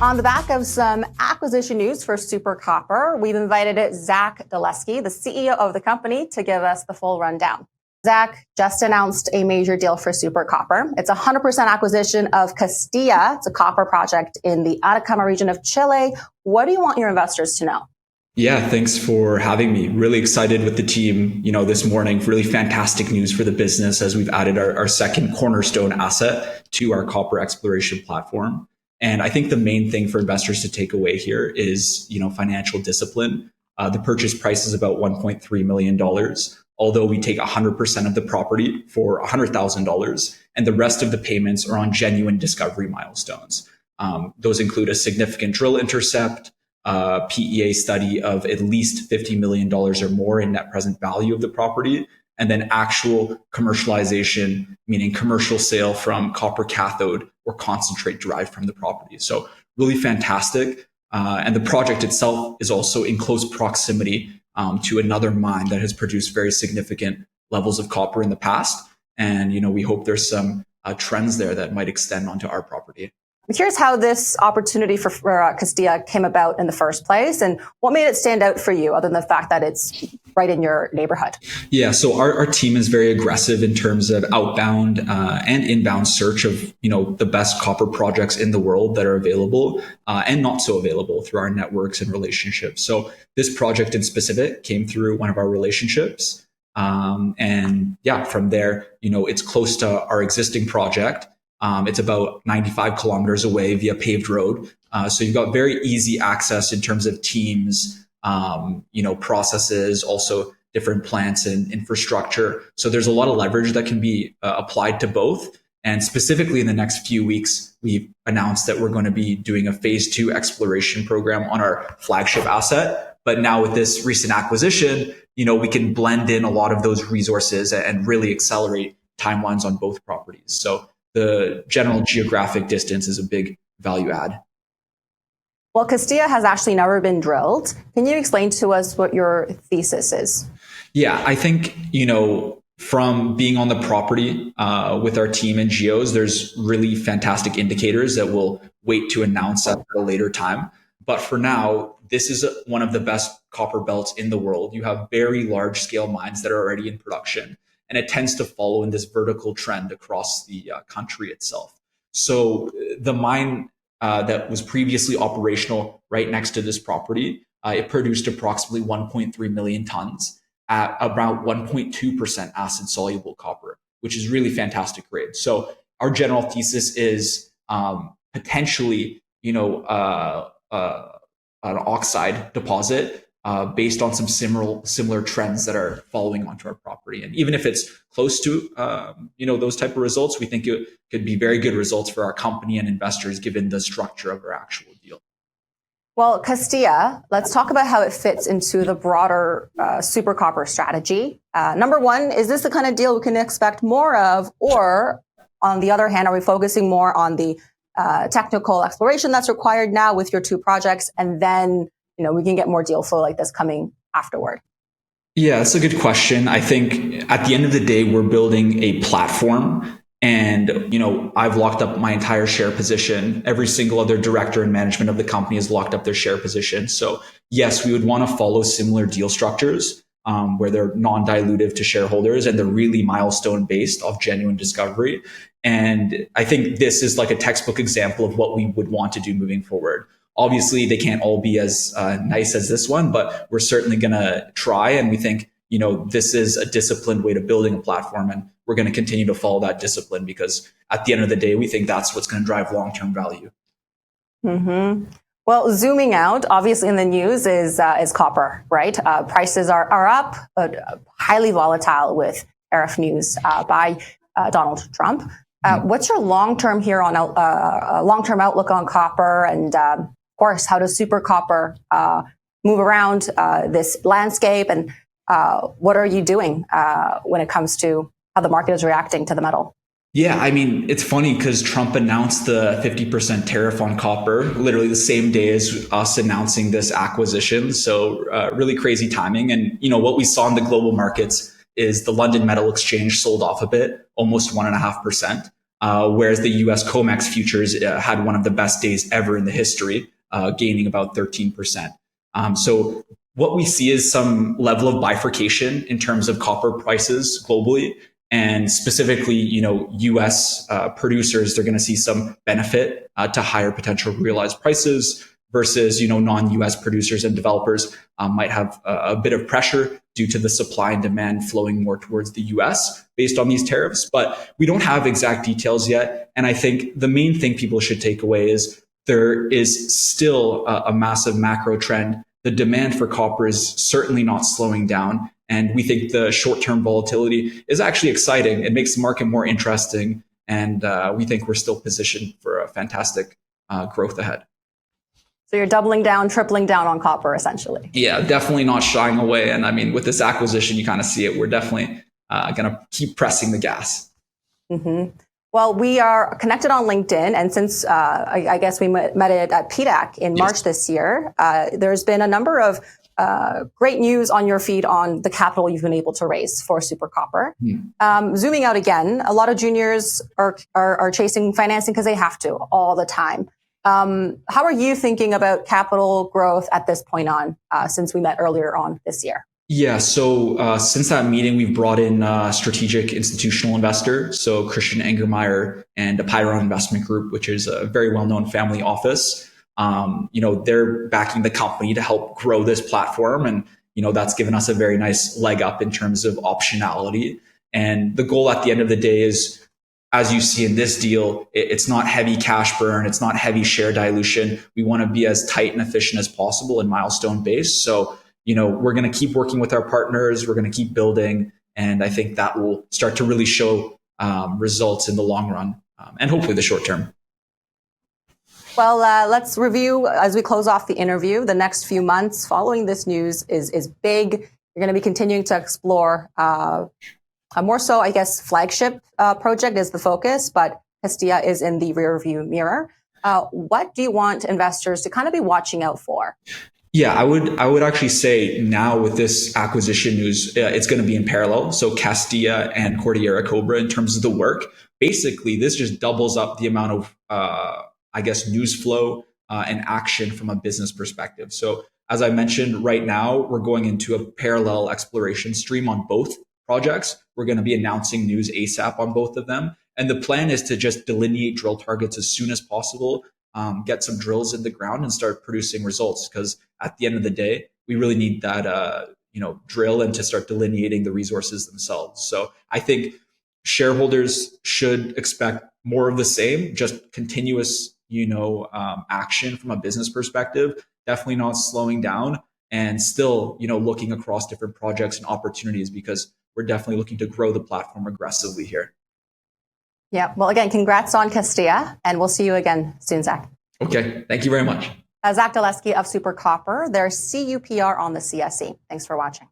On the back of some acquisition news for Super Copper, we've invited Zach Dolesky, the CEO of the company, to give us the full rundown. Zach just announced a major deal for Super Copper. It's a 100% acquisition of Castilla. It's a copper project in the Atacama region of Chile. What do you want your investors to know? Yeah, thanks for having me. Really excited with the team, this morning. Really fantastic news for the business as we've added our second cornerstone asset to our copper exploration platform. And I think the main thing for investors to take away here is, financial discipline. The purchase price is about $1.3 million, although we take 100% of the property for $100,000, and the rest of the payments are on genuine discovery milestones. Those include a significant drill intercept, PEA study of at least $50 million or more in net present value of the property, and then actual commercialization, meaning commercial sale from copper cathode or concentrate derived from the property. So really fantastic. And the project itself is also in close proximity to another mine that has produced very significant levels of copper in the past. And, we hope there's some trends there that might extend onto our property. I'm curious how this opportunity for Castilla came about in the first place, and what made it stand out for you other than the fact that it's right in your neighborhood? Yeah, so our team is very aggressive in terms of outbound and inbound search of, the best copper projects in the world that are available and not so available through our networks and relationships. So this project in specific came through one of our relationships. And yeah, from there, it's close to our existing project. It's about 95 kilometers away via paved road. So you've got very easy access in terms of teams, processes, also different plants and infrastructure. So there's a lot of leverage that can be applied to both. And specifically in the next few weeks, we've announced that we're going to be doing a phase 2 exploration program on our flagship asset. But now with this recent acquisition, we can blend in a lot of those resources and really accelerate timelines on both properties. So the general geographic distance is a big value add. Well, Castilla has actually never been drilled. Can you explain to us what your thesis is? Yeah, I think, from being on the property with our team and geos, there's really fantastic indicators that we'll wait to announce at a later time. But for now, this is one of the best copper belts in the world. You have very large scale mines that are already in production. And it tends to follow in this vertical trend across the country itself. So the mine that was previously operational right next to this property, it produced approximately 1.3 million tons at about 1.2% acid soluble copper, which is really fantastic grade. So our general thesis is potentially, an oxide deposit based on some similar trends that are following onto our property. And even if it's close to, those type of results, we think it could be very good results for our company and investors given the structure of our actual deal. Well, Castilla, let's talk about how it fits into the broader Super Copper strategy. Number one, is this the kind of deal we can expect more of? Or on the other hand, are we focusing more on the technical exploration that's required now with your two projects, and then we can get more deal flow like this coming afterward? Yeah, that's a good question. I think at the end of the day, we're building a platform, and, I've locked up my entire share position. Every single other director and management of the company has locked up their share position. So yes, we would want to follow similar deal structures where they're non-dilutive to shareholders and they're really milestone based off genuine discovery. And I think this is like a textbook example of what we would want to do moving forward. Obviously, they can't all be as nice as this one, but we're certainly going to try. And we think, this is a disciplined way to building a platform. And we're going to continue to follow that discipline because at the end of the day, we think that's what's going to drive long-term value. Mm-hmm. Well, zooming out, obviously in the news is copper, right? Prices are up, but highly volatile with tariff news by Donald Trump. What's your long-term long-term outlook on copper? And of course, how does Super Copper move around this landscape? And what are you doing when it comes to how the market is reacting to the metal? Yeah, I mean, it's funny because Trump announced the 50% tariff on copper literally the same day as us announcing this acquisition. So really crazy timing. And, what we saw in the global markets is the London Metal Exchange sold off a bit, almost 1.5%. whereas the US COMEX futures had one of the best days ever in the history, gaining about 13%. So what we see is some level of bifurcation in terms of copper prices globally. And specifically, US producers, they're going to see some benefit to higher potential realized prices versus, non-US producers and developers might have a bit of pressure due to the supply and demand flowing more towards the US based on these tariffs. But we don't have exact details yet. And I think the main thing people should take away is there is still a massive macro trend. The demand for copper is certainly not slowing down. And we think the short-term volatility is actually exciting. It makes the market more interesting. And we think we're still positioned for a fantastic growth ahead. So you're doubling down, tripling down on copper, essentially. Yeah, definitely not shying away. And I mean, with this acquisition, you kind of see it. We're definitely going to keep pressing the gas. Mm-hmm. Well, we are connected on LinkedIn. And since I guess we met it at PDAC in March this year, there's been a number of great news on your feed on the capital you've been able to raise for Super Copper. Zooming out again, a lot of juniors are chasing financing because they have to all the time. How are you thinking about capital growth at this point on, since we met earlier on this year? Yeah, so since that meeting, we've brought in a strategic institutional investor, so Christian Engermeyer and the Pyron Investment Group, which is a very well-known family office. They're backing the company to help grow this platform. And, that's given us a very nice leg up in terms of optionality. And the goal at the end of the day is, as you see in this deal, it's not heavy cash burn. It's not heavy share dilution. We want to be as tight and efficient as possible and milestone based. So, we're going to keep working with our partners. We're going to keep building. And I think that will start to really show results in the long run and hopefully the short term. Well, let's review as we close off the interview. The next few months following this news is big. You're going to be continuing to explore a more so, I guess, flagship project is the focus, but Castillia is in the rearview mirror. What do you want investors to kind of be watching out for? Yeah, I would actually say now with this acquisition news, it's going to be in parallel. So Castilla and Cordillera Cobra in terms of the work. Basically, this just doubles up the amount of, news flow and action from a business perspective. So as I mentioned, right now, we're going into a parallel exploration stream on both projects. We're going to be announcing news ASAP on both of them. And the plan is to just delineate drill targets as soon as possible, get some drills in the ground and start producing results. Because at the end of the day, we really need that, drill and to start delineating the resources themselves. So I think shareholders should expect more of the same, just continuous, action from a business perspective, definitely not slowing down and still, looking across different projects and opportunities because we're definitely looking to grow the platform aggressively here. Yeah. Well, again, congrats on Castillia, and we'll see you again soon, Zach. Okay. Thank you very much. Zach Dolesky of Super Copper. There's CUPR on the CSE. Thanks for watching.